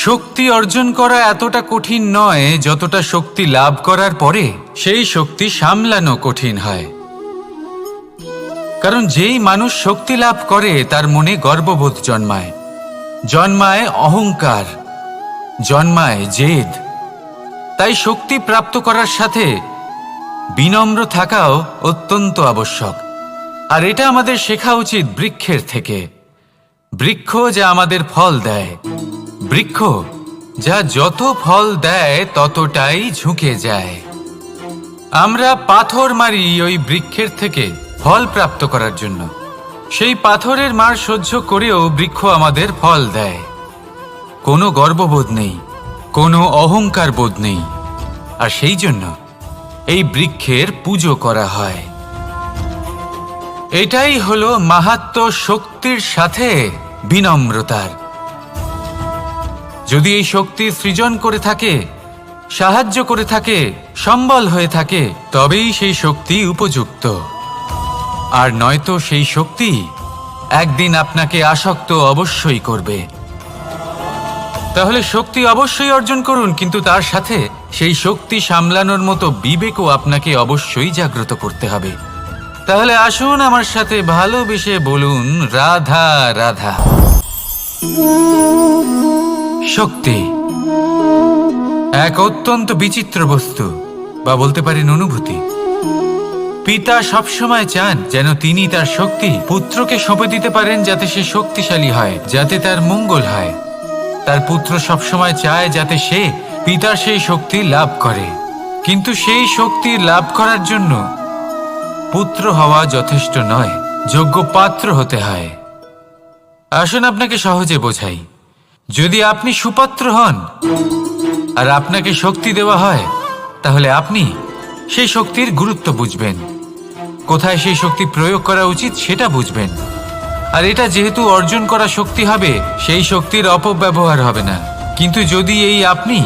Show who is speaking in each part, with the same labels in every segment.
Speaker 1: শক্তি অর্জন করা এতটা কঠিন নয় যতটা শক্তি লাভ করার পরে সেই শক্তি সামলানো কঠিন হয়। কারণ যেই মানুষ শক্তি লাভ করে তার মনে গর্ববোধ জন্মায়, জন্মায় অহংকার, জন্মায় জেদ। তাই শক্তি প্রাপ্ত করার সাথে বিনম্র থাকাও অত্যন্ত আবশ্যক। আর এটা আমাদের শেখা উচিত বৃক্ষের থেকে। বৃক্ষ যা আমাদের ফল দেয়, বৃক্ষ যা যত ফল দেয় ততটাই ঝুঁকে যায়। আমরা পাথর মারি ওই বৃক্ষের থেকে ফল প্রাপ্ত করার জন্য। সেই পাথরের মার সহ্য করেও বৃক্ষ আমাদের ফল দেয়। কোনো গর্ববোধ নেই, কোনো অহংকার বোধ নেই। আর সেই জন্য এই বৃক্ষের পুজো করা হয়। এটাই হলো মাহাত্ম্য শক্তির সাথে বিনম্রতার। যদি এই শক্তি সৃজন করে থাকে, সাহায্য করে থাকে, সম্বল হয়ে থাকে, তবেই সেই শক্তি উপযুক্ত। আর নয়তো সেই শক্তি একদিন আপনাকে আসক্ত অবশ্যই করবে। তাহলে শক্তি অবশ্যই অর্জন করুন, কিন্তু তার সাথে সেই শক্তি সামলানোর মতো বিবেকও আপনাকে অবশ্যই জাগ্রত করতে হবে। তাহলে আসুন আমার সাথে ভালোবেসে বলুন, রাধা রাধা। শক্তি এক অত্যন্ত বিচিত্র বস্তু, বা বলতে পারেন অনুভূতি। পিতা সবসময় চান যেন তিনি তার শক্তি পুত্রকে সঁপে দিতে পারেন, যাতে সে শক্তিশালী হয়, যাতে তার মঙ্গল হয়। তার পুত্র সবসময় চায় যাতে সে পিতার সেই শক্তি লাভ করে। কিন্তু সেই শক্তি লাভ করার জন্য পুত্র হওয়া যথেষ্ট নয়, যোগ্য পাত্র হতে হয়। আসুন আপনাকে সহজে বোঝাই। যদি আপনি সুপাত্র হন আর আপনাকে শক্তি দেওয়া হয়, তাহলে আপনি সেই শক্তির গুরুত্ব বুঝবেন, কোথায় সেই শক্তি প্রয়োগ করা উচিত সেটা বুঝবেন। আর এটা যেহেতু অর্জন করা শক্তি হবে, সেই শক্তির অপব্যবহার হবে না। কিন্তু যদি এই আপনি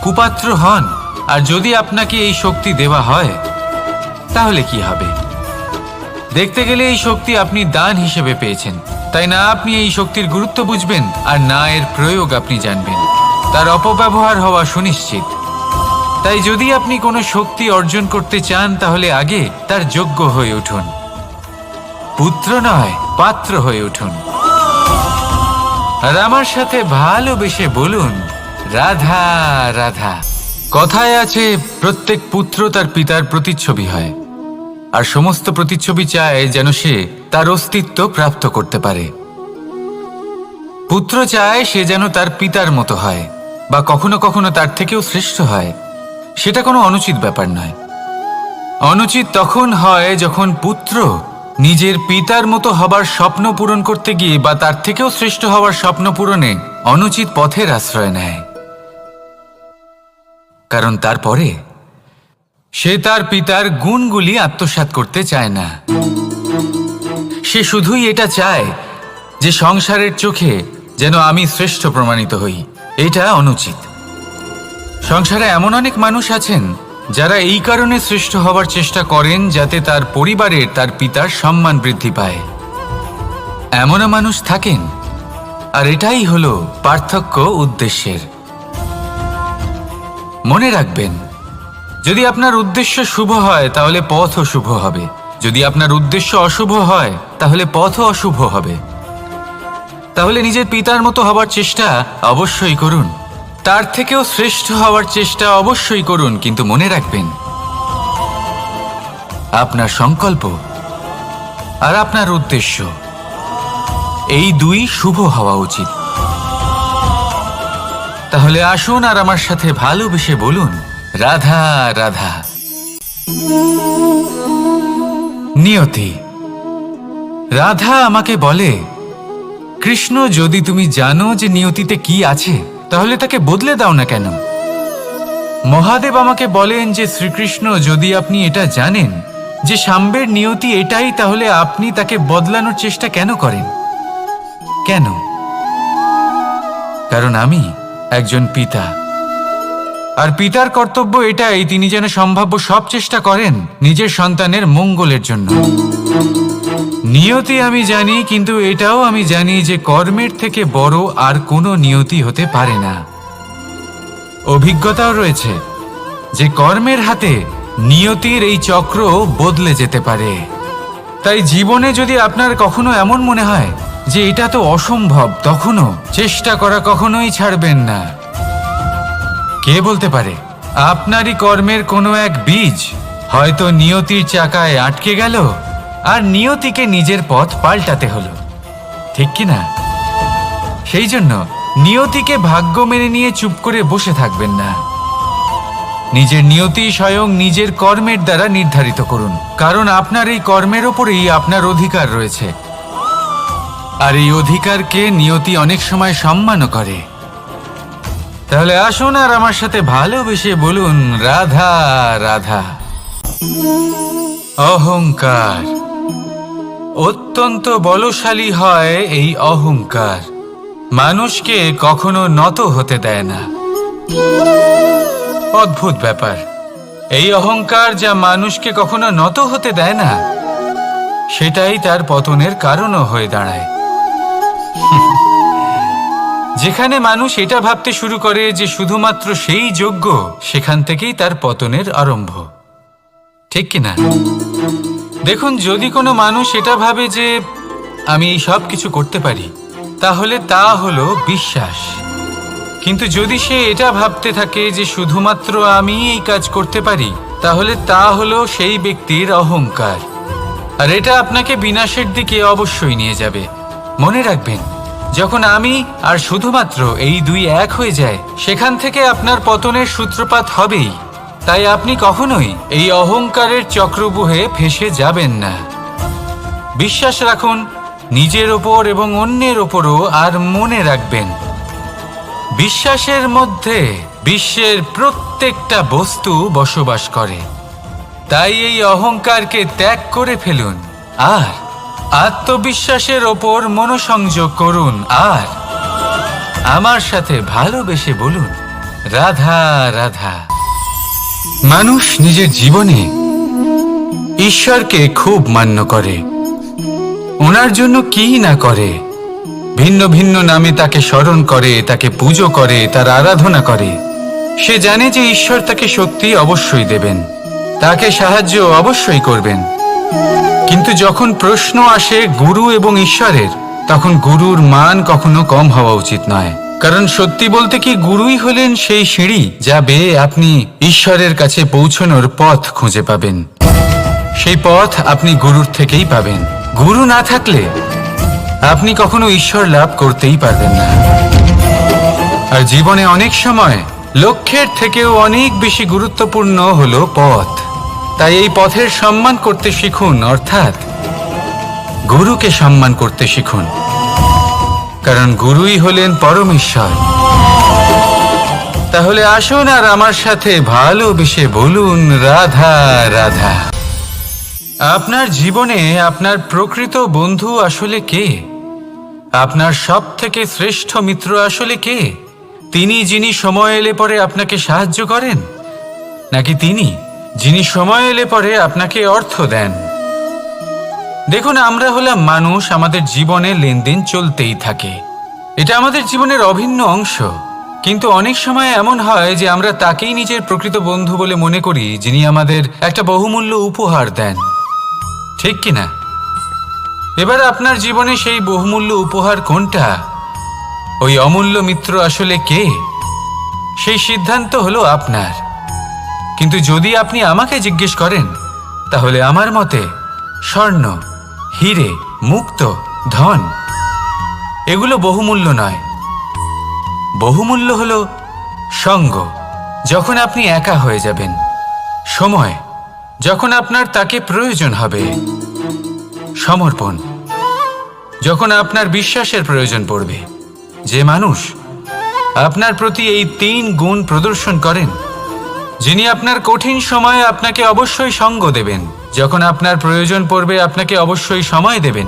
Speaker 1: কুপাত্র হন আর যদি আপনাকে এই শক্তি দেওয়া হয়, তাহলে কি হবে? দেখতে গেলে এই শক্তি আপনি দান হিসেবে পেয়েছেন, তাই না আপনি এই শক্তির গুরুত্ব বুঝবেন আর না এর প্রয়োগ আপনি জানবেন। তার অপব্যবহার হওয়া সুনিশ্চিত। তাই যদি আপনি কোনো শক্তি অর্জন করতে চান, তাহলে আগে তার যোগ্য হয়ে উঠুন। পুত্র নয়, পাত্র হয়ে উঠুন। আর আমার সাথে ভালোবেসে বলুন, রাধা রাধা। কথায় আছে, প্রত্যেক পুত্র তার পিতার প্রতিচ্ছবি হয়, আর সমস্ত প্রতিচ্ছবি চায় যেন সে তার অস্তিত্ব প্রাপ্ত করতে পারে। পুত্র চায় সে যেন তার পিতার মতো হয়, বা কখনো কখনো তার থেকেও শ্রেষ্ঠ হয়। সেটা কোনো অনুচিত ব্যাপার নয়। অনুচিত তখন হয় যখন পুত্র নিজের পিতার মতো হবার স্বপ্ন পূরণ করতে গিয়ে বা তার থেকেও শ্রেষ্ঠ হওয়ার স্বপ্ন পূরণে অনুচিত পথের আশ্রয় নেয়। কারণ তারপরে সে তার পিতার গুণগুলি আত্মসাৎ করতে চায় না। সে শুধুই এটা চায় যে সংসারের চোখে যেন আমি শ্রেষ্ঠ প্রমাণিত হই। এটা অনুচিত। সংসারে এমন অনেক মানুষ আছেন যারা এই কারণে শ্রেষ্ঠ হবার চেষ্টা করেন যাতে তার পরিবারের তার পিতার সম্মান বৃদ্ধি পায়। এমনও মানুষ থাকেন। আর এটাই হলো পার্থক্য উদ্দেশ্যের। মনে রাখবেন, যদি আপনার উদ্দেশ্য শুভ হয় তাহলে পথও শুভ হবে, যদি আপনার উদ্দেশ্য অশুভ হয় তাহলে পথও অশুভ হবে। তাহলে নিজের পিতার মতো হবার চেষ্টা অবশ্যই করুন, তার থেকেও শ্রেষ্ঠ হওয়ার চেষ্টা অবশ্যই করুন, কিন্তু মনে রাখবেন আপনার সংকল্প আর আপনার উদ্দেশ্য এই দুই শুভ হওয়া উচিত। তাহলে আসুন আর আমার সাথে ভালোবেসে বলুন, রাধা রাধা। নিয়তি। রাধা আমাকে বলে, কৃষ্ণ, যদি তুমি জানো যে নিয়তিতে কি আছে, তাহলে তাকে বদলে দাও না কেন? মহাদেব আমাকে বলেন যে শ্রীকৃষ্ণ, যদি আপনি এটা জানেন যে সাম্বের নিয়তি এটাই, তাহলে আপনি তাকে বদলানোর চেষ্টা কেন করেন? কেন? কারণ আমি একজন পিতা, আর পিতার কর্তব্য এটাই, তিনি যেন সম্ভাব্য সব চেষ্টা করেন নিজের সন্তানের মঙ্গলের জন্য। নিয়তি আমি জানি, কিন্তু এটাও আমি জানি যে কর্মের থেকে বড় আর কোনো নিয়তি হতে পারে না। অভিজ্ঞতাও রয়েছে যে কর্মের হাতে নিয়তির এই চক্র বদলে যেতে পারে। তাই জীবনে যদি আপনার কখনো এমন মনে হয় যে এটা তো অসম্ভব, তখনও চেষ্টা করা কখনোই ছাড়বেন না। কে বলতে পারে আপনারই কর্মের কোনো এক বীজ হয়তো নিয়তির চাকায় আটকে গেল আর নিয়তিকে নিজের পথ পাল্টাতে হলো, ঠিক কি না? সেই জন্য নিয়তিকে ভাগ্য মেনে নিয়ে চুপ করে বসে থাকবেন না। নিজের নিয়তি স্বয়ং নিজের কর্মের দ্বারা নির্ধারিত করুন, কারণ আপনার এই কর্মের ওপরেই আপনার অধিকার রয়েছে। আর এই অধিকারকে নিয়তি অনেক সময় সম্মানও করে। তাহলে আসুন আর আমার সাথে ভালোবেসে বলুন, রাধা রাধা। অহংকার অত্যন্ত বলশালী হয়। এই অহংকার মানুষকে কখনো নত হতে দেয় না। অদ্ভুত ব্যাপার, এই অহংকার যা মানুষকে কখনো নত হতে দেয় না, সেটাই তার পতনের কারণও হয়ে দাঁড়ায়। যেখানে মানুষ এটা ভাবতে শুরু করে যে শুধুমাত্র সেই যোগ্য, সেখান থেকেই তার পতনের আরম্ভ, ঠিক কিনা? দেখুন, যদি কোনো মানুষ এটা ভাবে যে আমি এই সব কিছু করতে পারি, তাহলে তা হলো বিশ্বাস। কিন্তু যদি সে এটা ভাবতে থাকে যে শুধুমাত্র আমি এই কাজ করতে পারি, তাহলে তা হলো সেই ব্যক্তির অহংকার। আর এটা আপনাকে বিনাশের দিকে অবশ্যই নিয়ে যাবে। মনে রাখবেন, যখন আমি আর শুধুমাত্র এই দুই এক হয়ে যায়, সেখান থেকে আপনার পতনের সূত্রপাত হবেই। তাই আপনি কখনোই এই অহংকারের চক্রব্যূহে ফেঁসে যাবেন না। বিশ্বাস রাখুন নিজের ওপর এবং অন্যের ওপরও। আর মনে রাখবেন, বিশ্বাসের মধ্যে বিশ্বের প্রত্যেকটা বস্তু বসবাস করে। তাই এই অহংকারকে ত্যাগ করে ফেলুন আর আত্মবিশ্বাসের ওপর মনোসংযোগ করুন। আর আমার সাথে ভালোবেসে বলুন, রাধা রাধা। মানুষ নিজের জীবনে ঈশ্বরকে খুব মান্য করে। ওনার জন্য কি না করে, ভিন্ন ভিন্ন নামে তাকে স্মরণ করে, তাকে পুজো করে, তার আরাধনা করে। সে জানে যে ঈশ্বর তাকে শক্তি অবশ্যই দেবেন, তাকে সাহায্য অবশ্যই করবেন। কিন্তু যখন প্রশ্ন আসে গুরু এবং ঈশ্বরের, তখন গুরুর মান কখনো কম হওয়া উচিত নয়। কারণ সত্যি বলতে কি, গুরুই হলেন সেই সিঁড়ি যা বেয়ে আপনি ঈশ্বরের কাছে পৌঁছানোর পথ খুঁজে পাবেন। সেই পথ আপনি গুরুর থেকেই পাবেন। গুরু না থাকলে আপনি কখনো ঈশ্বর লাভ করতেই পারবেন না। আর জীবনে অনেক সময় লক্ষ্যের থেকেও অনেক বেশি গুরুত্বপূর্ণ হলো পথ। তাই এই পথের সম্মান করতে শিখুন, অর্থাৎ গুরুকে সম্মান করতে শিখুন, কারণ গুরুই হলেন পরমেশ্বর। তাহলে আসুন আর আমার সাথে ভালোবেসে বলুন, রাধা রাধা। আপনার জীবনে আপনার প্রকৃত বন্ধু আসলে কে? আপনার সব থেকে শ্রেষ্ঠ মিত্র আসলে কে? তিনি যিনি সময় এলে পরে আপনাকে সাহায্য করেন, নাকি তিনি যিনি সময় এলে পরে আপনাকে অর্থ দেন? দেখুন, আমরা হলাম মানুষ, আমাদের জীবনে লেনদেন চলতেই থাকে। এটা আমাদের জীবনের অভিন্ন অংশ। কিন্তু অনেক সময় এমন হয় যে আমরা তাকেই নিজের প্রকৃত বন্ধু বলে মনে করি, যিনি আমাদের একটা বহুমূল্য উপহার দেন, ঠিক কিনা? এবার আপনার জীবনে সেই বহুমূল্য উপহার কোনটা, ওই অমূল্য মিত্র আসলে কে, সেই সিদ্ধান্ত হলো আপনার। কিন্তু যদি আপনি আমাকে জিজ্ঞেস করেন, তাহলে আমার মতে স্বর্ণ, হিরে, মুক্ত, ধন এগুলো বহুমূল্য নয়। বহুমূল্য হলো সঙ্গ, যখন আপনি একা হয়ে যাবেন, সময়, যখন আপনার তাকে প্রয়োজন হবে, সমর্পণ, যখন আপনার বিশ্বাসের প্রয়োজন পড়বে। যে মানুষ আপনার প্রতি এই 3 গুণ প্রদর্শন করেন, যিনি আপনার কঠিন সময়ে আপনাকে অবশ্যই সঙ্গ দেবেন, যখন আপনার প্রয়োজন পড়বে আপনাকে অবশ্যই সময় দেবেন,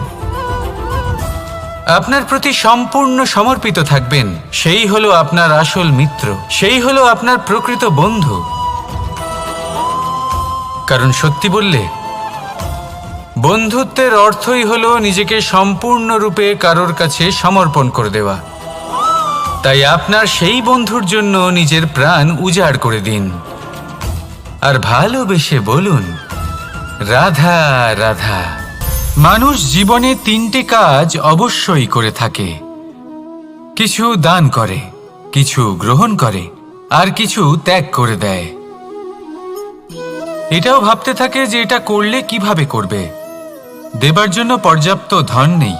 Speaker 1: আপনার প্রতি সম্পূর্ণ সমর্পিত থাকবেন, সেই হলো আপনার আসল মিত্র, সেই হলো আপনার প্রকৃত বন্ধু। কারণ সত্যি বললে বন্ধুত্বের অর্থই হলো নিজেকে সম্পূর্ণরূপে কারোর কাছে সমর্পণ করে দেওয়া। তাই আপনার সেই বন্ধুর জন্য নিজের প্রাণ উজাড় করে দিন আর ভালোবেসে বলুন, রাধা রাধা। মানুষ জীবনে 3টে কাজ অবশ্যই করে থাকে। কিছু দান করে, কিছু গ্রহণ করে, আর কিছু ত্যাগ করে দেয়। এটাও ভাবতে থাকে যে এটা করলে কিভাবে করবে। দেবার জন্য পর্যাপ্ত ধন নেই,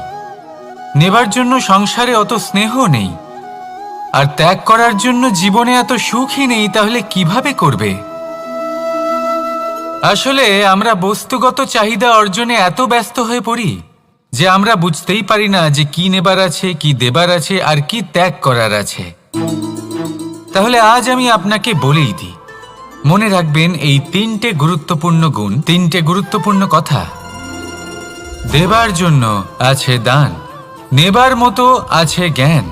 Speaker 1: নেবার জন্য সংসারে অত স্নেহ নেই, আর ত্যাগ করার জন্য জীবনে এত সুখই নেই, তাহলে কিভাবে করবে? আসলে আমরা বস্তুগত চাহিদা অর্জনে এত ব্যস্ত হয়ে পড়ি যে আমরা বুঝতেই পারি না যে কি নেবার আছে, কি দেবার আছে, আর কি ত্যাগ করার আছে। তাহলে আজ আমি আপনাকে বলেই দিই, মনে রাখবেন এই 3টে গুরুত্বপূর্ণ গুণ, 3টে গুরুত্বপূর্ণ কথা। দেবার জন্য আছে দান, নেবার মতো আছে জ্ঞান,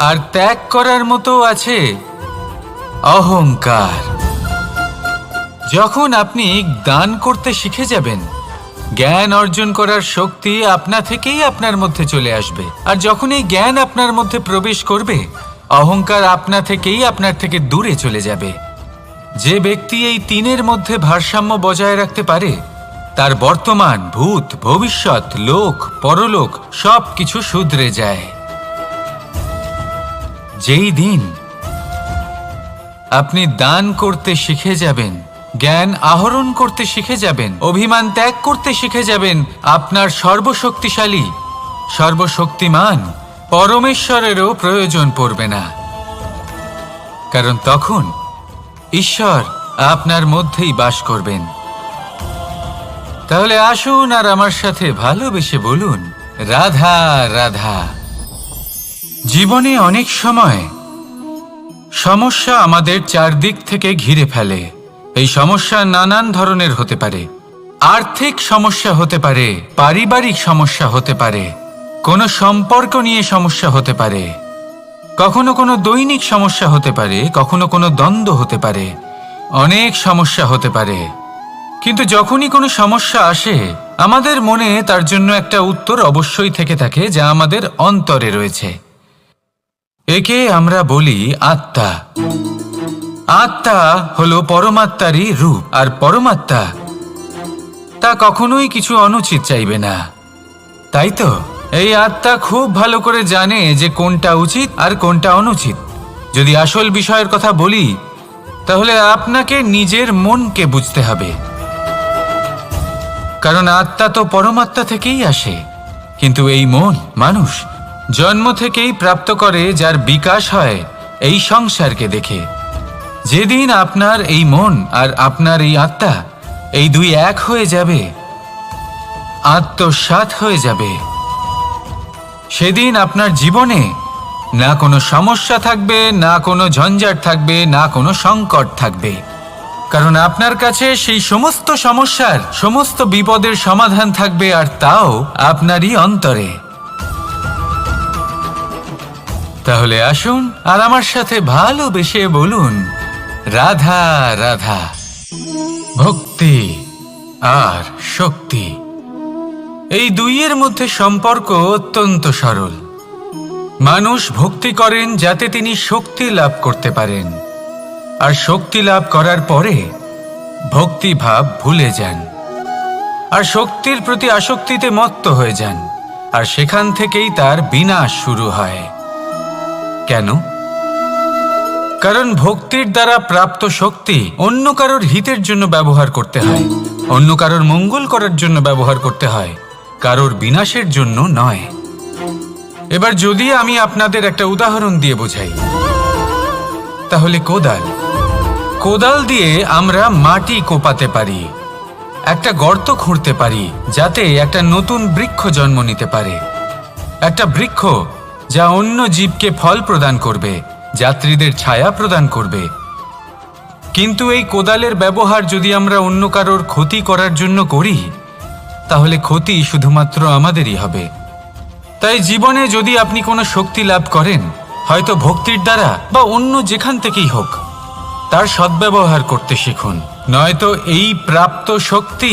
Speaker 1: আর ত্যাগ করার মতো আছে অহংকার। যখন আপনি দান করতে শিখে যাবেন, জ্ঞান অর্জন করার শক্তি আপনা থেকেই আপনার মধ্যে চলে আসবে। আর যখন এই জ্ঞান আপনার মধ্যে প্রবেশ করবে, অহংকার আপনা থেকেই আপনার থেকে দূরে চলে যাবে। যে ব্যক্তি এই 3-এর মধ্যে ভারসাম্য বজায় রাখতে পারে, তার বর্তমান, ভূত, ভবিষ্যৎ, লোক, পরলোক সব কিছু শুধরে যায়। যেই দিন আপনি দান করতে শিখে যাবেন, জ্ঞান আহরণ করতে শিখে যাবেন, অভিমান ত্যাগ করতে শিখে যাবেন, আপনার সর্বশক্তিশালী, সর্বশক্তিমান পরমেশ্বরেরও প্রয়োজন পড়বে না। কারণ তখন ঈশ্বর আপনার মধ্যেই বাস করবেন। তাহলে আসুন আর আমার সাথে ভালোবেসে বলুন, রাধা রাধা। জীবনে অনেক সময় সমস্যা আমাদের চারদিক থেকে ঘিরে ফেলে। এই সমস্যা নানান ধরনের হতে পারে। আর্থিক সমস্যা হতে পারে, পারিবারিক সমস্যা হতে পারে, কোনো সম্পর্ক নিয়ে সমস্যা হতে পারে, কখনো কোনো দৈনিক সমস্যা হতে পারে, কখনো কোনো দ্বন্দ্ব হতে পারে, অনেক সমস্যা হতে পারে। কিন্তু যখনই কোনো সমস্যা আসে, আমাদের মনে তার জন্য একটা উত্তর অবশ্যই থেকে থাকে, যা আমাদের অন্তরে রয়েছে। একে আমরা বলি আত্মা। আত্মা হলো পরমাত্মারই রূপ, আর পরমাত্মা তা কখনোই কিছু অনুচিত চাইবে না। তাই তো এই আত্মা খুব ভালো করে জানে যে কোনটা উচিত আর কোনটা অনুচিত। যদি আসল বিষয়ের কথা বলি, তাহলে আপনাকে নিজের মনকে বুঝতে হবে। কারণ আত্মা তো পরমাত্মা থেকেই আসে। কিন্তু এই মন মানুষ জন্ম থেকেই প্রাপ্ত করে, যার বিকাশ হয় এই সংসারকে দেখে। যেদিন আপনার এই মন আর আপনার এই আত্মা, এই দুই এক হয়ে যাবে, আত্মসাৎ হয়ে যাবে, সেদিন আপনার জীবনে না কোনো সমস্যা থাকবে, না কোনো ঝঞ্ঝাট থাকবে, না কোনো সংকট থাকবে। কারণ আপনার কাছে সেই সমস্ত সমস্যার, সমস্ত বিপদের সমাধান থাকবে, আর তাও আপনারই অন্তরে। তাহলে আসুন আর আমার সাথে ভালোবেসে বলুন, রাধা রাধা। ভক্তি আর শক্তি, এই দুইয়ের মধ্যে সম্পর্ক অত্যন্ত সরল। মানুষ ভক্তি করেন যাতে তিনি শক্তি লাভ করতে পারেন, আর শক্তি লাভ করার পরে ভক্তিভাব ভুলে যান, আর শক্তির প্রতি আসক্তিতে মত্ত হয়ে যান, আর সেখান থেকেই তার বিনাশ শুরু হয়। কেন? কারণ ভক্তির দ্বারা প্রাপ্ত শক্তি অন্য কারোর হিতের জন্য ব্যবহার করতে হয়, অন্য কারোর মঙ্গল করার জন্য ব্যবহার করতে হয়, কারোর বিনাশের জন্য নয়। এবার যদি আমি আপনাদের একটা উদাহরণ দিয়ে বোঝাই, তাহলে কোদাল দিয়ে আমরা মাটি কোপাতে পারি, একটা গর্ত খুঁড়তে পারি, যাতে একটা নতুন বৃক্ষ জন্ম নিতে পারে। একটা বৃক্ষ যা অন্য জীবকে ফল প্রদান করবে, যাত্রীদের ছায়া প্রদান করবে। কিন্তু এই কোদালের ব্যবহার যদি আমরা অন্য কারোর ক্ষতি করার জন্য করি, তাহলে ক্ষতি শুধুমাত্র আমাদেরই হবে। তাই জীবনে যদি আপনি কোনো শক্তি লাভ করেন, হয়তো ভক্তির দ্বারা বা অন্য যেখান থেকেই হোক, তার সদ্ব্যবহার করতে শিখুন। নয়তো এই প্রাপ্ত শক্তি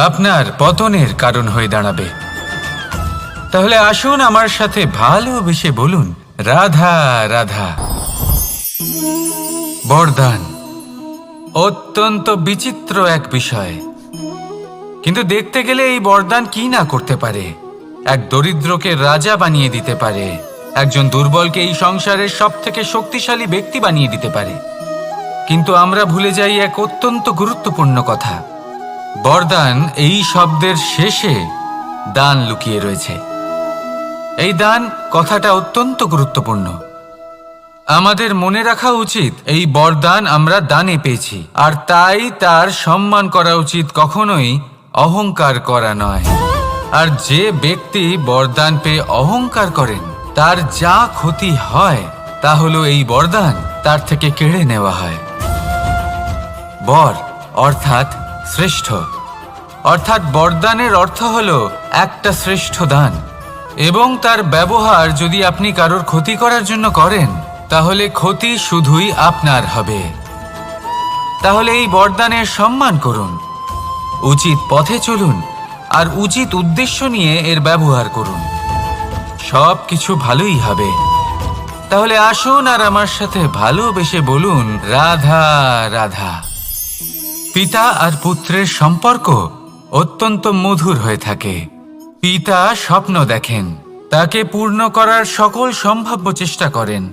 Speaker 1: আপনার পতনের কারণ হয়ে দাঁড়াবে। তাহলে আসুন আমার সাথে ভালোবেসে বলুন, রাধা রাধা। বরদান অত্যন্ত বিচিত্র এক বিষয়, কিন্তু দেখতে গেলে এই বরদান কি না করতে পারে। এক দরিদ্রকে রাজা বানিয়ে দিতে পারে, একজন দুর্বলকে এই সংসারের সব থেকে শক্তিশালী ব্যক্তি বানিয়ে দিতে পারে। কিন্তু আমরা ভুলে যাই এক অত্যন্ত গুরুত্বপূর্ণ কথা। বরদান এই শব্দের শেষে দান লুকিয়ে রয়েছে। এই দান কথাটা অত্যন্ত গুরুত্বপূর্ণ। আমাদের মনে রাখা উচিত এই বরদান আমরা দানে পেয়েছি, আর তাই তার সম্মান করা উচিত, কখনোই অহংকার করা নয়। আর যে ব্যক্তি বরদান পেয়ে অহংকার করেন তার যা ক্ষতি হয় তা হলো এই বরদান তার থেকে কেড়ে নেওয়া হয়। বর অর্থাৎ শ্রেষ্ঠ, অর্থাৎ বরদানের অর্থ হলো একটা শ্রেষ্ঠ দান, এবং তার ব্যবহার যদি আপনি কারোর ক্ষতি করার জন্য করেন তাহলে ক্ষতি শুধুই আপনার হবে। তাহলে এই বরদানের সম্মান করুন, উচিত পথে চলুন, আর উচিত উদ্দেশ্য নিয়ে এর ব্যবহার করুন, সব কিছু ভালোই হবে। তাহলে আসুন আর আমার সাথে ভালোবেসে বলুন, রাধা রাধা। পিতা আর পুত্রের সম্পর্ক অত্যন্ত মধুর হয়ে থাকে। পিতা স্বপ্ন দেখেন, তাকে পূর্ণ করার সকল সম্ভাব্য চেষ্টা করেন,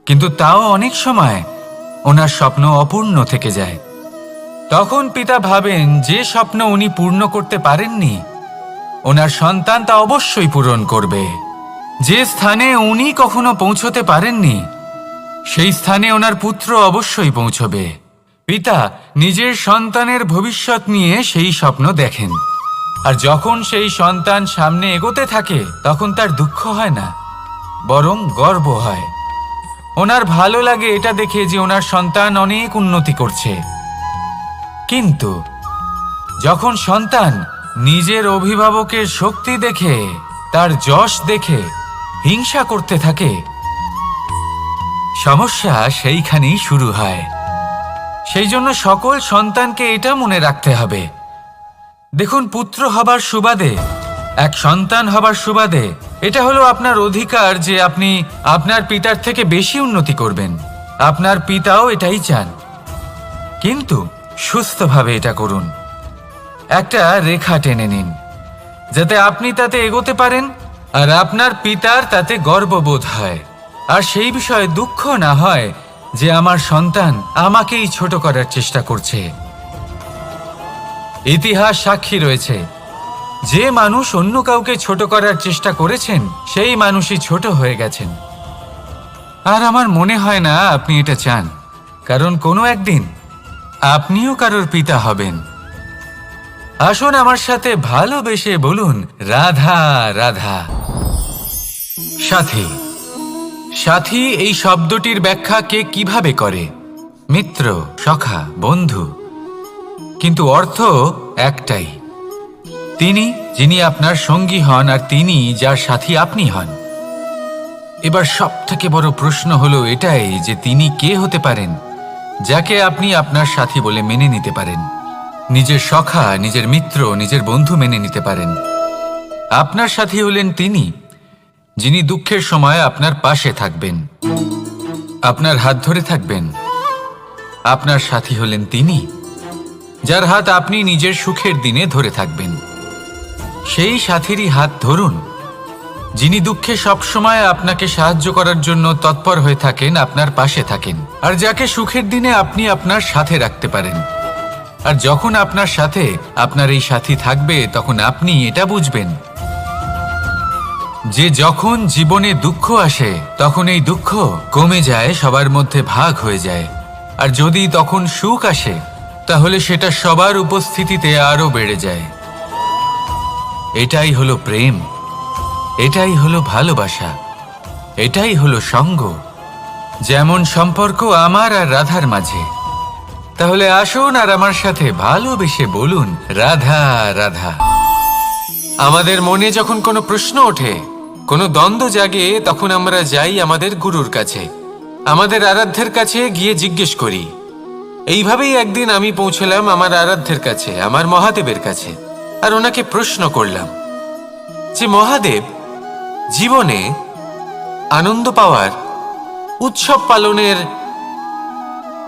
Speaker 1: কিন্তু তাও অনেক সময় ওনার স্বপ্ন অপূর্ণ থেকে যায়। তখন পিতা ভাবেন যে স্বপ্ন উনি পূর্ণ করতে পারেননি ওনার সন্তান তা অবশ্যই পূরণ করবে। যে স্থানে উনি কখনো পৌঁছতে পারেননি সেই স্থানে ওনার পুত্র অবশ্যই পৌঁছবে। পিতা নিজের সন্তানের ভবিষ্যৎ নিয়ে সেই স্বপ্ন দেখেন, আর যখন সেই সন্তান সামনে এগোতে থাকে তখন তার দুঃখ হয় না, বরং গর্ব হয়। ওনার ভালো লাগে এটা দেখে যে ওনার সন্তান অনেক উন্নতি করছে। কিন্তু যখন সন্তান নিজের অভিভাবকের শক্তি দেখে, তার যশ দেখে হিংসা করতে থাকে, সমস্যা সেইখানেই শুরু হয়। সেই জন্য সকল সন্তানকে এটা মনে রাখতে হবে, দেখুন, পুত্র হবার সুবাদে, এক সন্তান হবার সুবাদে এটা হলো আপনার অধিকার যে আপনি আপনার পিতার থেকে বেশি উন্নতি করবেন। আপনার পিতাও এটাই চান, কিন্তু সুস্থভাবে এটা করুন। একটা রেখা টেনে নিন যাতে আপনি তাতে এগোতে পারেন আর আপনার পিতার তাতে গর্ববোধ হয়, আর সেই বিষয়ে দুঃখ না হয় যে আমার সন্তান আমাকেই ছোট করার চেষ্টা করছে। ইতিহাস সাক্ষী রয়েছে, যে মানুষ অন্য কাউকে ছোট করার চেষ্টা করেছেন সেই মানুষই ছোট হয়ে গেছেন। আর আমার মনে হয় না আপনি এটা চান, কারণ কোনো একদিন আপনিও কারোর পিতা হবেন। আসুন আমার সাথে ভালোবেসে বলুন, রাধা রাধা। সাথী। সাথী এই শব্দটির ব্যাখ্যা কে কিভাবে করে? মিত্র, সখা, বন্ধু, কিন্তু অর্থ একটাই। তিনি যিনি আপনার সঙ্গী হন আর তিনি যার সাথী আপনি হন। এবার সব থেকে বড় প্রশ্ন হলো এটাই যে তিনি কে হতে পারেন যাকে আপনি আপনার সাথী বলে মেনে নিতে পারেন, নিজের সখা, নিজের মিত্র, নিজের বন্ধু মেনে নিতে পারেন। আপনার সাথী হলেন তিনি যিনি দুঃখের সময় আপনার পাশে থাকবেন, আপনার হাত ধরে থাকবেন। আপনার সাথী হলেন তিনি যার হাত আপনি নিজের সুখের দিনে ধরে থাকবেন। সেই সাথীরই হাত ধরুন যিনি দুঃখে সবসময় আপনাকে সাহায্য করার জন্য তৎপর হয়ে থাকেন, আপনার পাশে থাকেন, আর যাকে সুখের দিনে আপনি আপনার সাথে রাখতে পারেন। আর যখন আপনার সাথে আপনার এই সাথী থাকবে তখন আপনি এটা বুঝবেন যে যখন জীবনে দুঃখ আসে তখন এই দুঃখ কমে যায়, সবার মধ্যে ভাগ হয়ে যায়। আর যদি তখন সুখ আসে তাহলে সেটা সবার উপস্থিতিতে আরো বেড়ে যায়। এটাই হলো প্রেম, এটাই হলো ভালোবাসা, এটাই হলো সঙ্গ, যেমন সম্পর্ক আমার আর রাধার মাঝে। তাহলে আসুন আর আমার সাথে ভালোবেসে বলুন, রাধা রাধা। আমাদের মনে যখন কোনো প্রশ্ন ওঠে, কোনো দ্বন্দ্ব জাগে, তখন আমরা যাই আমাদের গুরুর কাছে, আমাদের আরাধ্যের কাছে গিয়ে জিজ্ঞেস করি। এইভাবেই একদিন আমি পৌঁছলাম আমার আরাধ্যের কাছে, আমার মহাদেবের কাছে।
Speaker 2: আর ওনাকে প্রশ্ন করলাম যে মহাদেব, জীবনে আনন্দ পাওয়ার, উৎসব পালনের,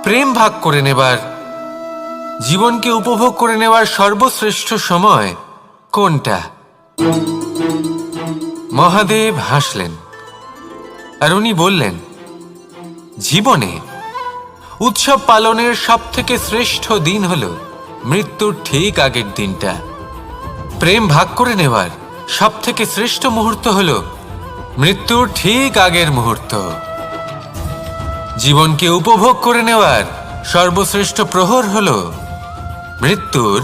Speaker 2: প্রেম ভাগ করে নেবার, জীবনকে উপভোগ করে নেওয়ার সর্বশ্রেষ্ঠ সময় কোনটা? মহাদেব হাসলেন আর উনি বললেন, জীবনে উৎসব পালনের সবথেকে শ্রেষ্ঠ দিন হল মৃত্যুর ঠিক আগের দিনটা। প্রেম ভাগ করে নেওয়ার সবথেকে শ্রেষ্ঠ মুহূর্ত হল মৃত্যুর ঠিক আগের মুহূর্ত। জীবনকে উপভোগ করে নেওয়ার সর্বশ্রেষ্ঠ প্রহর হল মৃত্যুর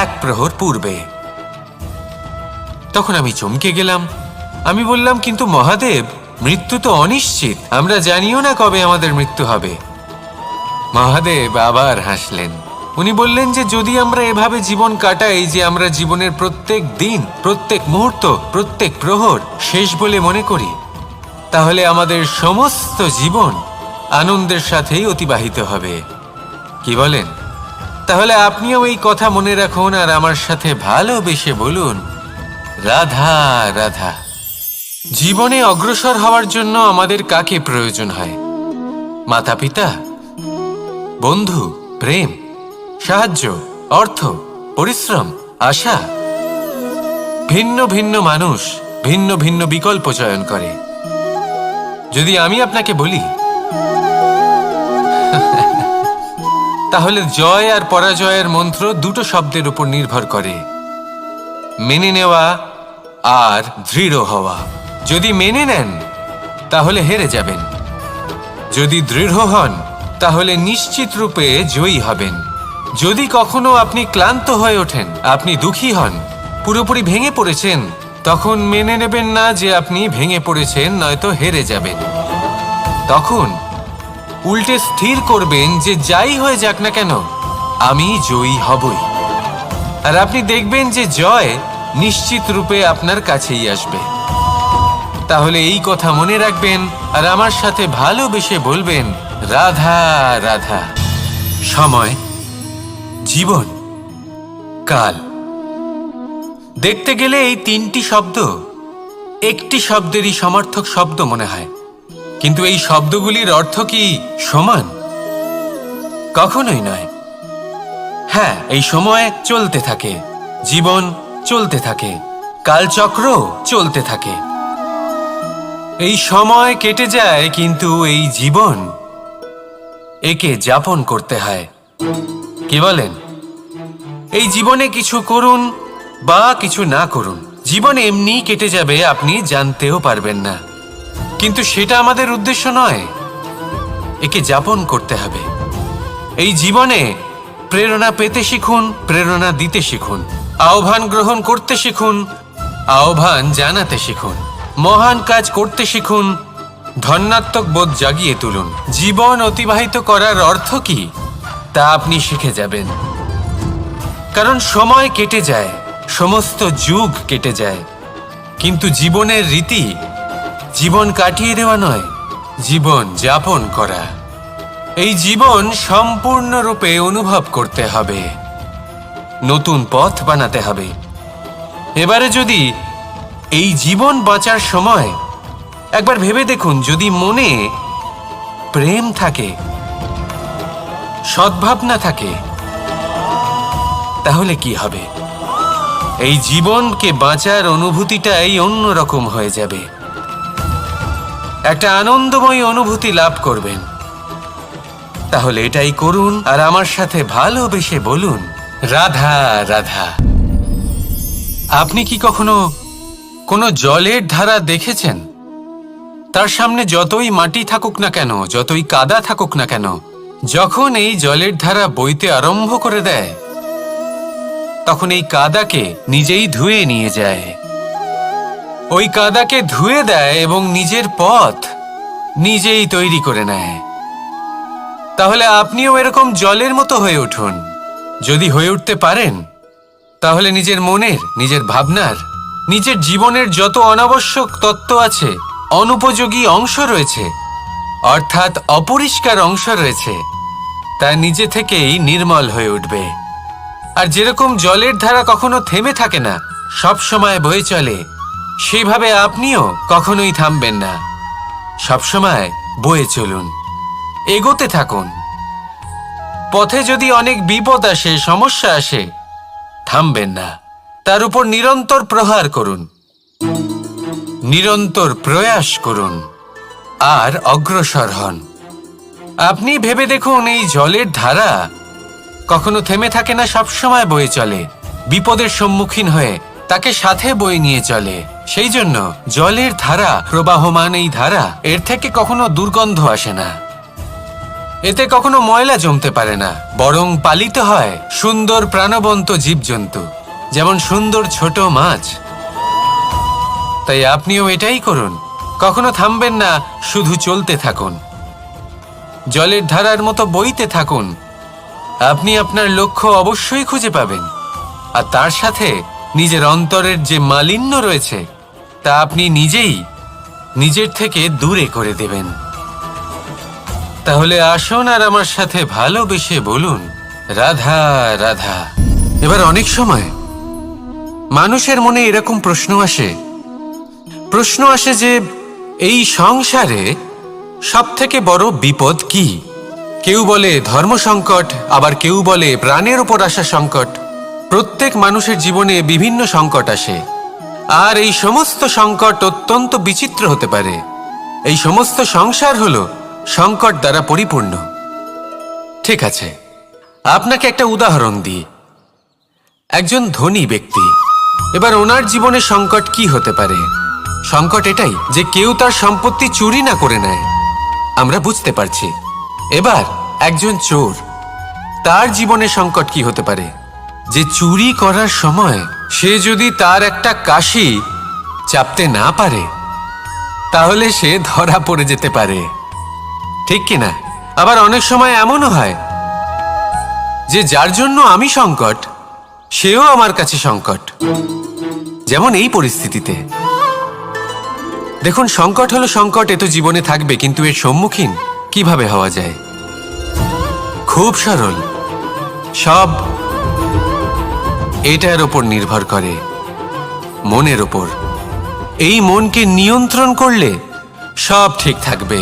Speaker 2: এক প্রহর পূর্বে। তখন আমি চমকে গেলাম। আমি বললাম, কিন্তু মহাদেব, মৃত্যু তো অনিশ্চিত, আমরা জানিও না কবে আমাদের মৃত্যু হবে। মহাদেব আবার হাসলেন। উনি বললেন যে যদি আমরা এভাবে জীবন কাটাই যে আমরা জীবনের প্রত্যেক দিন, প্রত্যেক মুহূর্ত, প্রত্যেক প্রহর শেষ বলে মনে করি, তাহলে আমাদের সমস্ত জীবন আনন্দের সাথেই অতিবাহিত হবে। কি বলেন? তাহলে আপনিও এই কথা মনে রাখুন আর আমার সাথে ভালোবেসে বলুন, রাধা রাধা। জীবনে অগ্রসর হওয়ার জন্য আমাদের কাকে প্রয়োজন হয়? মাতা পিতা, বন্ধু, প্রেম, সাহায্য, অর্থ, পরিশ্রম, আশা। ভিন্ন ভিন্ন মানুষ ভিন্ন ভিন্ন বিকল্প চয়ন করে। যদি আমি আপনাকে বলি, তাহলে জয় আর পরাজয়ের মন্ত্র দুটো শব্দের উপর নির্ভর করে, মেনে নেওয়া আর দৃঢ় হওয়া। যদি মেনে নেন তাহলে হেরে যাবেন, যদি দৃঢ় হন তাহলে নিশ্চিত রূপে জয়ী হবেন। যদি কখনো আপনি ক্লান্ত হয়ে ওঠেন, আপনি দুঃখী হন, পুরোপুরি ভেঙে পড়েছেন, তখন মেনে নেবেন না যে আপনি ভেঙে পড়েছেন, নয়তো হেরে যাবেন। তখন উল্টে স্থির করবেন যে যাই হয়ে যাক না কেন, আমি জয়ী হবই। আর আপনি দেখবেন যে জয় নিশ্চিত রূপে আপনার কাছেই আসবে। তাহলে এই কথা মনে রাখবেন আর আমার সাথে ভালোবেসে বলবেন, রাধা রাধা। সময়, জীবন, কাল। দেখতে গেলে এই তিনটি শব্দ একটি শব্দেরই সমার্থক শব্দ মনে হয়, কিন্তু এই শব্দগুলির অর্থ কি সমান? কখনোই নয়। হ্যাঁ, এই সময় চলতে থাকে, জীবন চলতে থাকে, কালচক্র চলতে থাকে। এই সময় কেটে যায়, কিন্তু এই জীবন, একে যাপন করতে হয়। কি বলেন? এই জীবনে কিছু করুন বা কিছু না করুন, জীবন এমনি কেটে যাবে, আপনি জানতেও পারবেন না। কিন্তু সেটা আমাদের উদ্দেশ্য নয়, একে যাপন করতে হবে। এই জীবনে প্রেরণা পেতে শিখুন, প্রেরণা দিতে শিখুন, আহ্বান গ্রহণ করতে শিখুন, আহ্বান জানাতে শিখুন, মহান কাজ করতে শিখুন, ধন্যাত্মক বোধ জাগিয়ে তুলুন। জীবন অতিবাহিত করার অর্থ কি তা আপনি শিখে যাবেন। কারণ সময় কেটে যায়, সমস্ত যুগ কেটে যায়, কিন্তু জীবনের রীতি জীবন কাটিয়ে দেওয়া নয়, জীবন যাপন করা। এই জীবন সম্পূর্ণরূপে অনুভব করতে হবে, নতুন পথ বানাতে হবে। এবারে যদি এই জীবন বাঁচার সময় একবার ভেবে দেখুন, যদি মনে প্রেম থাকে, সদ্ভাবনা থাকে, তাহলে কি হবে? এই জীবনকে বাঁচার অনুভূতিটাই অন্যরকম হয়ে যাবে, একটা আনন্দময় অনুভূতি লাভ করবেন। তাহলে এটাই করুন আর আমার সাথে ভালোবেসে বলুন, রাধা রাধা। আপনি কি কখনো কোনো জলের ধারা দেখেছেন? তার সামনে যতই মাটি থাকুক না কেন, যতই কাদা থাকুক না কেন, যখন এই জলের ধারা বইতে আরম্ভ করে দেয়, তখন এই কাদাকে নিজেই ধুয়ে নিয়ে যায়। ওই কাদাকে ধুয়ে দেয় এবং নিজের পথ নিজেই তৈরি করে নেয়। তাহলে আপনিও এরকম জলের মতো হয়ে উঠুন। যদি হয়ে উঠতে পারেন, তাহলে নিজের মনের, নিজের ভাবনার, নিজের জীবনের যত অনাবশ্যক তত্ত্ব আছে, অনুপযোগী অংশ রয়েছে, অর্থাৎ অপরিষ্কার অংশ রয়েছে, তা নিজে থেকেই নির্মল হয়ে উঠবে। আর যেরকম জলের ধারা কখনো থেমে থাকে না, সব সময় বয়ে চলে, সেইভাবে আপনিও কখনোই থামবেন না। সবসময় বয়ে চলুন, এগোতে থাকুন। পথে যদি অনেক বিপদ আসে, সমস্যা আসে, থামবেন না, তার উপর নিরন্তর প্রহার করুন, নিরন্তর প্রয়াস করুন আর অগ্রসর হন। আপনি ভেবে দেখুন, এই জলের ধারা কখনো থেমে থাকে না, সবসময় বয়ে চলে, বিপদের সম্মুখীন হয়ে তাকে সাথে বয়ে নিয়ে চলে। সেই জন্য জলের ধারা, প্রবাহমান এই ধারা, এর থেকে কখনো দুর্গন্ধ আসে না, এতে কখনো ময়লা জমতে পারে না, বরং পালিত হয় সুন্দর প্রাণবন্ত জীবজন্তু, যেমন সুন্দর ছোট মাছ। তাই আপনিও এটাই করুন, কখনো থামবেন না, শুধু চলতে থাকুন, জলের ধারার মতো বইতে থাকুন। আপনি আপনার লক্ষ্য অবশ্যই খুঁজে পাবেন, আর তার সাথে নিজের অন্তরের যে মালিন্য রয়েছে তা আপনি নিজেই নিজের থেকে দূরে করে দেবেন। তাহলে আসুন আর আমার সাথে ভালোবেসে বলুন, রাধা রাধা। এবার অনেক সময় মানুষের মনে এরকম প্রশ্ন আসে যে এই সংসারে সব থেকে বড় বিপদ কি? কেউ বলে ধর্ম সংকট, আবার কেউ বলে প্রাণের উপর আসা সংকট। প্রত্যেক মানুষের জীবনে বিভিন্ন সংকট আসে, আর এই সমস্ত সংকট অত্যন্ত বিচিত্র হতে পারে। এই সমস্ত সংসার হলো সংকট দ্বারা পরিপূর্ণ। ঠিক আছে, আপনাকে একটা উদাহরণ দিই। একজন ধনী ব্যক্তি, এবার ওনার জীবনে সংকট কি হতে পারে? সংকট এটাই যে কেউ তার সম্পত্তি চুরি না করে নেয়, আমরা বুঝতে পারছি। এবার একজন চোর, তার জীবনে সংকট কি হতে পারে? যে চুরি করার সময় সে যদি তার একটা কাশি চাপতে না পারে, তাহলে সে ধরা পড়ে যেতে পারে, ঠিক কিনা? আবার অনেক সময় এমনও হয় যে যার জন্য আমি সংকট, সেও আমার কাছে সংকট। যেমন এই পরিস্থিতিতে দেখুন, সংকট হলো সংকট, এ তো জীবনে থাকবে, কিন্তু এর সম্মুখীন কিভাবে হওয়া যায়? খুব সরল, সব এটার ওপর নির্ভর করে, মনের ওপর। এই মনকে নিয়ন্ত্রণ করলে সব ঠিক থাকবে।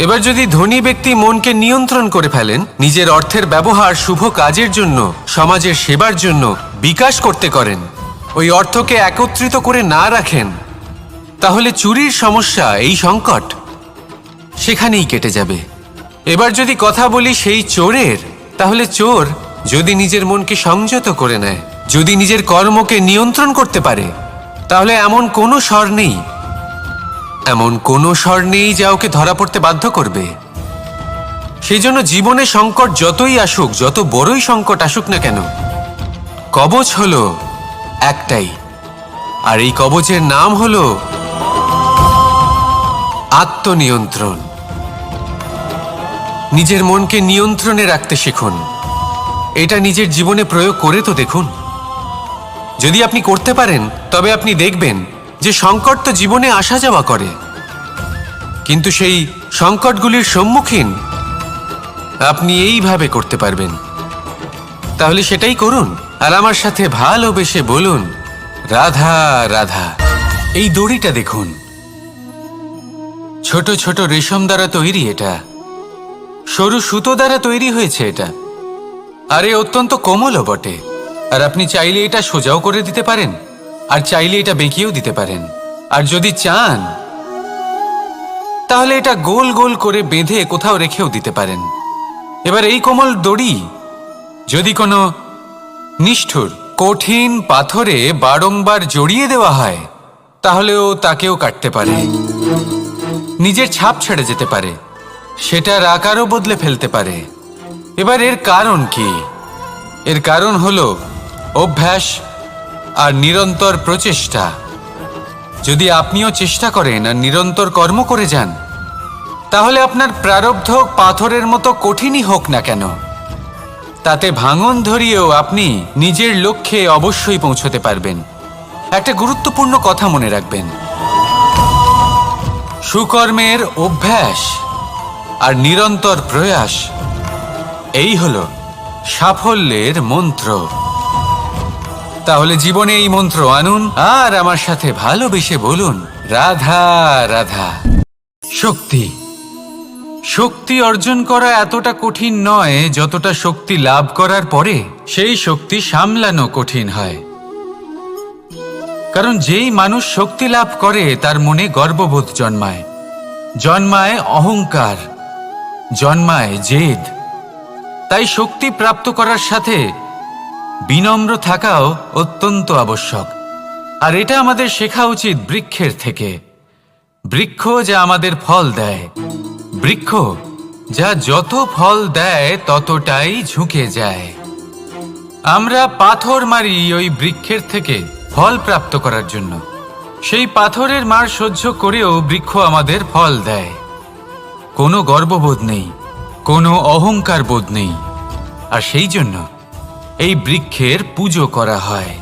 Speaker 2: এবার যদি ধনী ব্যক্তি মনকে নিয়ন্ত্রণ করে ফেলেন, নিজের অর্থের ব্যবহার শুভ কাজের জন্য, সমাজের সেবার জন্য বিকাশ করতে করেন, ওই অর্থকে একত্রিত করে না রাখেন, তাহলে চুরির সমস্যা, এই সংকট সেখানেই কেটে যাবে। এবার যদি কথা বলি সেই চোরের, তাহলে চোর যদি নিজের মনকে সংযত করে নেয়, যদি নিজের কর্মকে নিয়ন্ত্রণ করতে পারে, তাহলে এমন কোনো স্বর নেই যা ওকে ধরা পড়তে বাধ্য করবে। সেই জন্য জীবনে সংকট যতই আসুক, যত বড়ই সংকট আসুক না কেন, কবচ হলো একটাই, আর এই কবচের নাম হলো আত্মনিয়ন্ত্রণ। নিজের মনকে নিয়ন্ত্রণে রাখতে শিখুন। এটা নিজের জীবনে প্রয়োগ করে তো দেখুন। যদি আপনি করতে পারেন, তবে আপনি দেখবেন যে সংকট তো জীবনে আসা যাওয়া করে, কিন্তু সেই সংকটগুলির সম্মুখীন আপনি এইভাবে করতে পারবেন। তাহলে সেটাই করুন, আর আমার সাথে ভালোবেসে বলুন, রাধা রাধা। এই দড়িটা দেখুন, ছোট ছোট রেশম দ্বারা তৈরি, এটা সরু সুতো দ্বারা তৈরি হয়েছে এটা, আর এ অত্যন্ত কোমলও বটে। আর আপনি চাইলে এটা সোজাও করে দিতে পারেন, আর চাইলে এটা বেঁকিয়েও দিতে পারেন, আর যদি চান তাহলে এটা গোল গোল করে বেঁধে কোথাও রেখেও দিতে পারেন। এবার এই কোমল দড়ি যদি কোনো নিষ্ঠুর কঠিন পাথরে বারংবার জড়িয়ে দেওয়া হয়, তাহলেও তাকেও কাটতে পারে, নিজের ছাপ ছেড়ে যেতে পারে, সেটার আকারও বদলে ফেলতে পারে। এবার এর কারণ কি? এর কারণ হলো অভ্যাস আর নিরন্তর প্রচেষ্টা। যদি আপনিও চেষ্টা করেন আর নিরন্তর কর্ম করে যান, তাহলে আপনার প্রারব্ধ পাথরের মতো কঠিনই হোক না কেন, তাতে ভাঙন ধরিয়েও আপনি নিজের লক্ষ্যে অবশ্যই পৌঁছতে পারবেন। একটা গুরুত্বপূর্ণ কথা মনে রাখবেন, সুকর্মের অভ্যাস আর নিরন্তর প্রয়াস, এই হলো
Speaker 1: সাফল্যের মন্ত্র। তাহলে জীবনে এই মন্ত্র আনুন আর আমার সাথে ভালোবেসে বলুন, রাধা রাধা। শক্তি। শক্তি অর্জন করা এতটা কঠিন নয় যতটা শক্তি লাভ করার পরে সেই শক্তি সামলানো কঠিন হয়। কারণ যেই মানুষ শক্তি লাভ করে তার মনে গর্ববোধ জন্মায়, জন্মায় অহংকার, জন্মায় জেদ। তাই শক্তি প্রাপ্ত করার সাথে বিনম্র থাকাও অত্যন্ত আবশ্যক। আর এটা আমাদের শেখা উচিত বৃক্ষের থেকে। বৃক্ষ যা আমাদের ফল দেয়, বৃক্ষ যা যত ফল দেয় ততটাই ঝুঁকে যায়। আমরা পাথর মারি ওই বৃক্ষের থেকে ফল প্রাপ্ত করার জন্য। সেই পাথরের মার সহ্য করেও বৃক্ষ আমাদের ফল দেয়। কোনো গর্ববোধ নেই, কোনো অহংকার বোধ নেই। আর সেই জন্য এই বৃক্ষের পুজো করা হয়।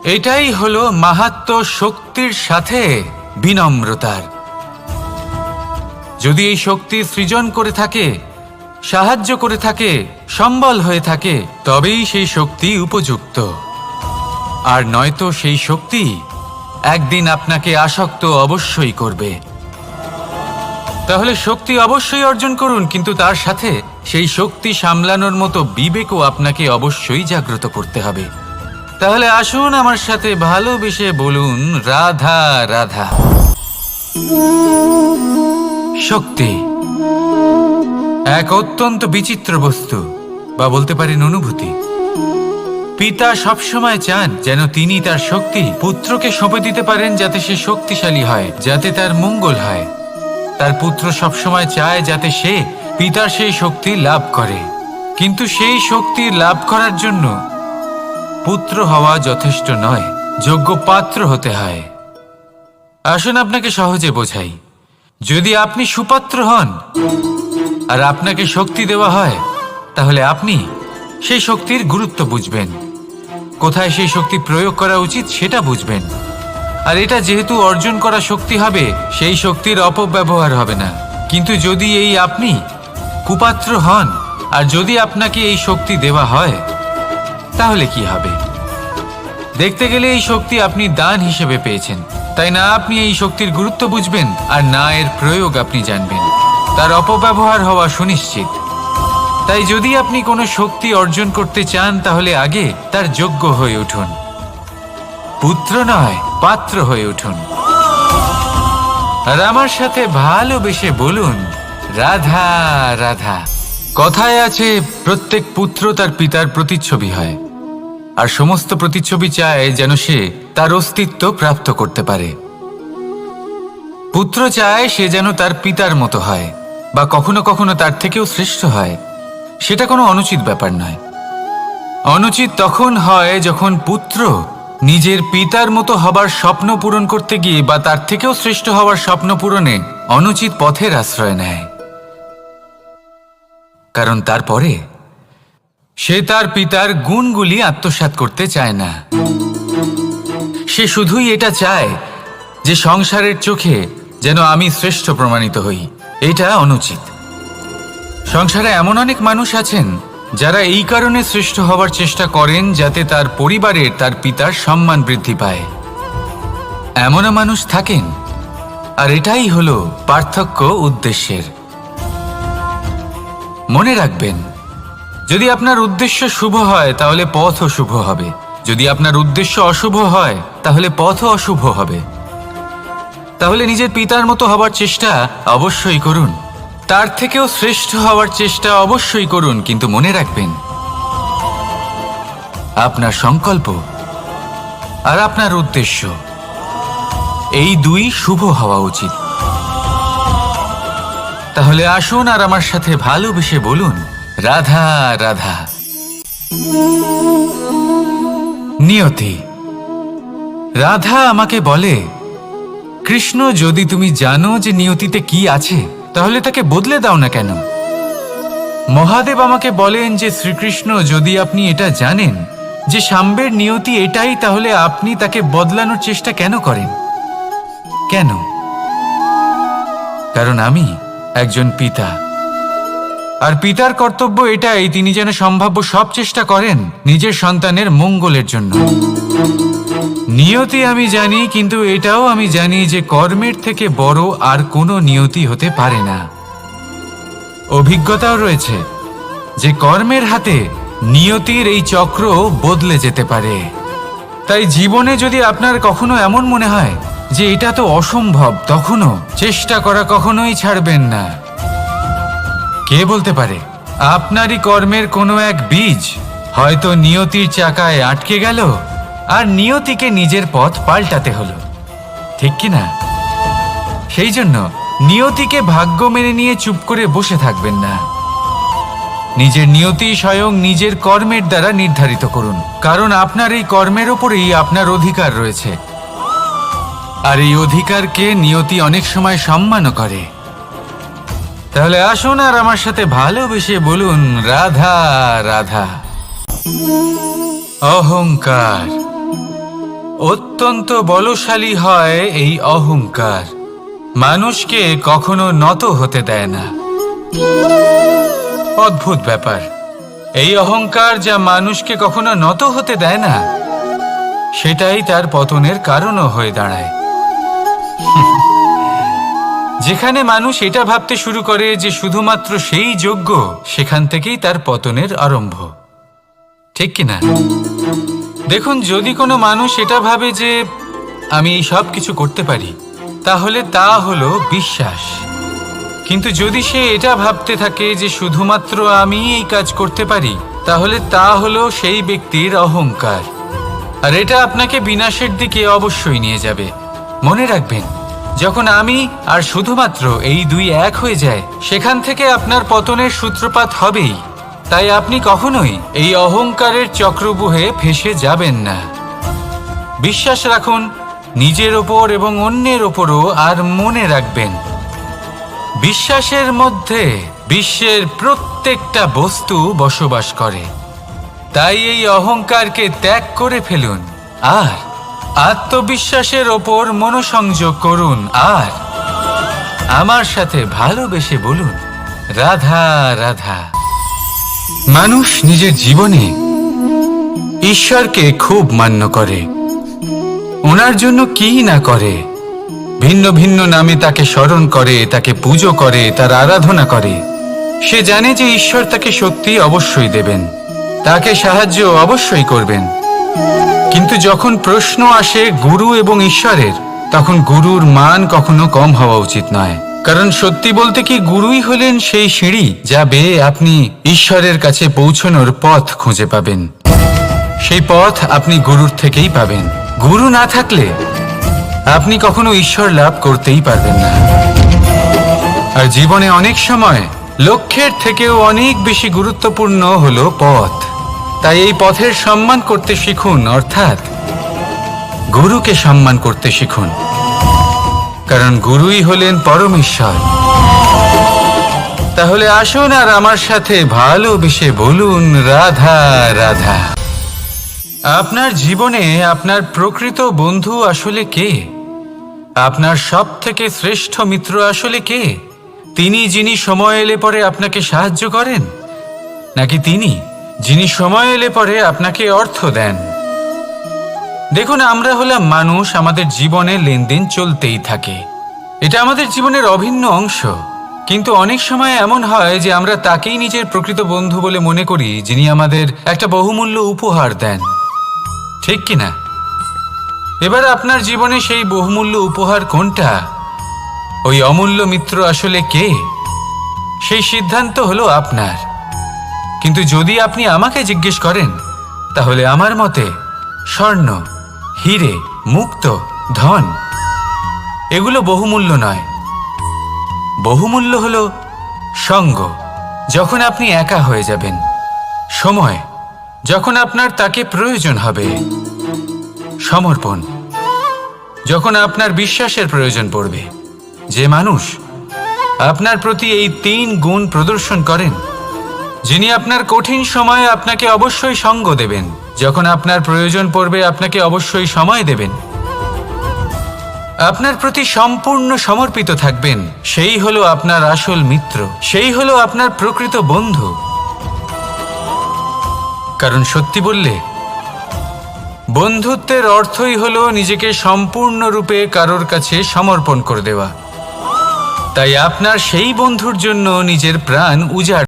Speaker 1: এটাই হলো মাহাত্ম্য শক্তির সাথে বিনম্রতার। যদি এই শক্তি সৃজন করে থাকে, সাহায্য করে থাকে, সম্বল হয়ে থাকে, তবেই সেই শক্তি উপযুক্ত। আর নয়তো সেই শক্তি একদিন আপনাকে আসক্ত অবশ্যই করবে। তাহলে শক্তি অবশ্যই অর্জন করুন, কিন্তু তার সাথে সেই শক্তি সামলানোর মতো বিবেকও আপনাকে অবশ্যই জাগ্রত করতে হবে। তাহলে আসুন আমার সাথে ভালোবেসে বলুন, রাধা রাধা। শক্তি এক অত্যন্ত বিচিত্র বস্তু, বা বলতে পারেন অনুভূতি। পিতা সবসময় চান যেন তিনি তার শক্তি পুত্রকে সঁপে দিতে পারেন, যাতে সে শক্তিশালী হয়, যাতে তার মঙ্গল হয়। তার পুত্র সবসময় চায় যাতে সে পিতার সেই শক্তি লাভ করে। কিন্তু সেই শক্তি লাভ করার জন্য পুত্র হওয়া যথেষ্ট নয়, যোগ্য পাত্র হতে হয়। আসুন আপনাকে সহজে বোঝাই। যদি আপনি সুপাত্র হন আর আপনাকে শক্তি দেওয়া হয়, তাহলে আপনি সেই শক্তির গুরুত্ব বুঝবেন, কোথায় সেই শক্তি প্রয়োগ করা উচিত সেটা বুঝবেন। আর এটা যেহেতু অর্জন করা শক্তি হবে, সেই শক্তির অপব্যবহার হবে না। কিন্তু যদি এই আপনি কুপাত্র হন আর যদি আপনাকে এই শক্তি দেওয়া হয়, তাহলে কি হবে? দেখতে গেলে এই শক্তি আপনি দান হিসেবে পেয়েছেন, তাই না আপনি এই শক্তির গুরুত্ব বুঝবেন আর না এর প্রয়োগ আপনি জানবেন। তার অপব্যবহার হওয়া সুনিশ্চিত। তাই যদি আপনি কোনো শক্তি অর্জন করতে চান, তাহলে আগে তার যোগ্য হয়ে উঠুন। পুত্র নয়, পাত্র হয়ে উঠুন। আর আমার সাথে ভালোবেসে বলুন, রাধা রাধা। কথায় আছে, প্রত্যেক পুত্র তার পিতার প্রতিচ্ছবি হয়, আর সমস্ত প্রতিচ্ছবি চায় যেন সে তার অস্তিত্ব প্রাপ্ত করতে পারে। পুত্র চায় সে যেন তার পিতার মতো হয়, বা কখনো কখনো তার থেকেও শ্রেষ্ঠ হয়। সেটা কোনো অনুচিত ব্যাপার নয়। অনুচিত তখন হয় যখন পুত্র নিজের পিতার মতো হবার স্বপ্ন পূরণ করতে গিয়ে বা তার থেকেও শ্রেষ্ঠ হওয়ার স্বপ্ন পূরণে অনুচিত পথের আশ্রয় নেয়। কারণ তারপরে সে তার পিতার গুণগুলি আত্মসাৎ করতে চায় না। সে শুধুই এটা চায় যে সংসারের চোখে যেন আমি শ্রেষ্ঠ প্রমাণিত হই। এটা অনুচিত। সংসারে এমন অনেক মানুষ আছেন যারা এই কারণে শ্রেষ্ঠ হবার চেষ্টা করেন যাতে তার পরিবারের তার পিতার সম্মান বৃদ্ধি পায়। এমনও মানুষ থাকেন। আর এটাই হলো পার্থক্য উদ্দেশ্যের। মনে রাখবেন, যদি আপনার উদ্দেশ্য শুভ হয় তাহলে পথও শুভ হবে, যদি আপনার উদ্দেশ্য অশুভ হয় তাহলে পথও অশুভ হবে। তাহলে নিজের পিতার মতো হবার চেষ্টা অবশ্যই করুন, তার থেকেও শ্রেষ্ঠ হওয়ার চেষ্টা অবশ্যই করুন, কিন্তু মনে রাখবেন আপনার সংকল্প আর আপনার উদ্দেশ্য এই দুই শুভ হওয়া উচিত। তাহলে আসুন আর আমার সাথে ভালোবেসে বলুন, রাধা রাধা। নিয়তি। রাধা আমাকে বলে, কৃষ্ণ, যদি তুমি জানো যে নিয়তিতে কি আছে, তাহলে তাকে বদলে দাও না কেন? মহাদেব আমাকে বলেন যে শ্রীকৃষ্ণ, যদি আপনি এটা জানেন যে সাম্বের নিয়তি এটাই, তাহলে আপনি তাকে বদলানোর চেষ্টা কেন করেন? কেন? কারণ আমি একজন পিতা, আর পিতার কর্তব্য এটাই, তিনি যেন সম্ভাব্য সব চেষ্টা করেন নিজের সন্তানের মঙ্গলের জন্য। নিয়তি আমি জানি, কিন্তু এটাও আমি জানি যে কর্মের থেকে বড় আর কোনো নিয়তি হতে পারে না। অভিজ্ঞতাও রয়েছে যে কর্মের হাতে নিয়তির এই চক্র বদলে যেতে পারে। তাই জীবনে যদি আপনার কখনো এমন মনে হয় যে এটা তো অসম্ভব, তখনও চেষ্টা করা কখনোই ছাড়বেন না। কে বলতে পারে আপনারই কর্মের কোনো এক বীজ হয়তো নিয়তির চাকায় আটকে গেল আর নিয়তিকে নিজের পথ পাল্টাতে হলো, ঠিক কি না? সেই জন্য নিয়তিকে ভাগ্য মেনে নিয়ে চুপ করে বসে থাকবেন না। নিজের নিয়তি স্বয়ং নিজের কর্মের দ্বারা নির্ধারিত করুন, কারণ আপনার এই কর্মের ওপরেই আপনার অধিকার রয়েছে। আর এই অধিকারকে নিয়তি অনেক সময় সম্মানও করে। তাহলে আসুন আর আমার সাথে ভালোবেসে বলুন, রাধা রাধা। অহংকার অত্যন্ত বলশালী হয়। এই অহংকার মানুষকে কখনো নত হতে দেয় না। অদ্ভুত ব্যাপার, এই অহংকার যা মানুষকে কখনো নত হতে দেয় না, সেটাই তার পতনের কারণও হয়ে দাঁড়ায়। যেখানে মানুষ এটা ভাবতে শুরু করে যে শুধুমাত্র সেই যোগ্য, সেখান থেকেই তার পতনের আরম্ভ, ঠিক কিনা? দেখুন, যদি কোনো মানুষ এটা ভাবে যে আমি এই সব কিছু করতে পারি, তাহলে তা হলো বিশ্বাস। কিন্তু যদি সে এটা ভাবতে থাকে যে শুধুমাত্র আমি এই কাজ করতে পারি, তাহলে তা হলো সেই ব্যক্তির অহংকার। আর এটা আপনাকে বিনাশের দিকে অবশ্যই নিয়ে যাবে। মনে রাখবেন, যখন আমি আর শুধুমাত্র এই দুই এক হয়ে যায়, সেখান থেকে আপনার পতনের সূত্রপাত হবেই। তাই আপনি কখনোই এই অহংকারের চক্রব্যূহে ফেঁসে যাবেন না। বিশ্বাস রাখুন নিজের ওপর এবং অন্যের ওপরও। আর মনে রাখবেন, বিশ্বাসের মধ্যে বিশ্বের প্রত্যেকটা বস্তু বসবাস করে। তাই এই অহংকারকে ত্যাগ করে ফেলুন আর আত্মবিশ্বাসের ওপর মনোসংযোগ করুন। আর আমার সাথে ভালোবেসে বলুন, রাধা রাধা। মানুষ নিজের জীবনে ঈশ্বরকে খুব মান্য করে, ওনার জন্য কি না করে। ভিন্ন ভিন্ন নামে তাকে স্মরণ করে, তাকে পুজো করে, তার আরাধনা করে। সে জানে যে ঈশ্বর তাকে শক্তি অবশ্যই দেবেন, তাকে সাহায্য অবশ্যই করবেন। কিন্তু যখন প্রশ্ন আসে গুরু এবং ঈশ্বরের, তখন গুরুর মান কখনো কম হওয়া উচিত নয়। কারণ সত্যি বলতে কি, গুরুই হলেন সেই সিঁড়ি যা বেয়ে আপনি ঈশ্বরের কাছে পৌঁছানোর পথ খুঁজে পাবেন। সেই পথ আপনি গুরুর থেকেই পাবেন। গুরু না থাকলে আপনি কখনো ঈশ্বর লাভ করতেই পারবেন না। আর জীবনে অনেক সময় লক্ষ্যের থেকেও অনেক বেশি গুরুত্বপূর্ণ হলো পথ। তাই এই পথের সম্মান করতে শিখুন, অর্থাৎ গুরুকে সম্মান করতে শিখুন, কারণ গুরুই হলেন পরমেশ্বর। তাহলে আসুন আর আমার সাথে ভালোবেসে বলুন, রাধা রাধা। আপনার জীবনে আপনার প্রকৃত বন্ধু আসলে কে? আপনার সব থেকে শ্রেষ্ঠ মিত্র আসলে কে? তিনি যিনি সময় এলে পরে আপনাকে সাহায্য করেন, নাকি তিনি যিনি সময় এলে পরে আপনাকে অর্থ দেন? দেখুন, আমরা হলাম মানুষ, আমাদের জীবনে লেনদেন চলতেই থাকে। এটা আমাদের জীবনের অভিন্ন অংশ। কিন্তু অনেক সময় এমন হয় যে আমরা তাকেই নিজের প্রকৃত বন্ধু বলে মনে করি, যিনি আমাদের একটা বহুমূল্য উপহার দেন, ঠিক কিনা? এবার আপনার জীবনে সেই বহুমূল্য উপহার কোনটা, ওই অমূল্য মিত্র আসলে কে, সেই সিদ্ধান্ত হলো আপনার। কিন্তু যদি আপনি আমাকে জিজ্ঞেস করেন, তাহলে আমার মতে স্বর্ণ, হিরে, মুক্ত, ধন এগুলো বহুমূল্য নয়। বহুমূল্য হলো সঙ্গ, যখন আপনি একা হয়ে যাবেন, সময়, যখন আপনার তাকে প্রয়োজন হবে, সমর্পণ, যখন আপনার বিশ্বাসের প্রয়োজন পড়বে। যে মানুষ আপনার প্রতি এই 3 গুণ প্রদর্শন করেন, যিনি আপনার কঠিন সময়ে আপনাকে অবশ্যই সঙ্গ দেবেন, যখন আপনার প্রয়োজন পড়বে আপনাকে অবশ্যই সময় দেবেন, আপনার প্রতি সম্পূর্ণ সমর্পিত থাকবেন, সেই হলো আপনার আসল মিত্র, সেই হলো আপনার প্রকৃত বন্ধু। কারণ সত্যি বললে বন্ধুত্বের অর্থই হলো নিজেকে সম্পূর্ণরূপে কারোর কাছে সমর্পণ করে দেওয়া। তাই আপনার সেই বন্ধুর জন্য নিজের প্রাণ উজাড়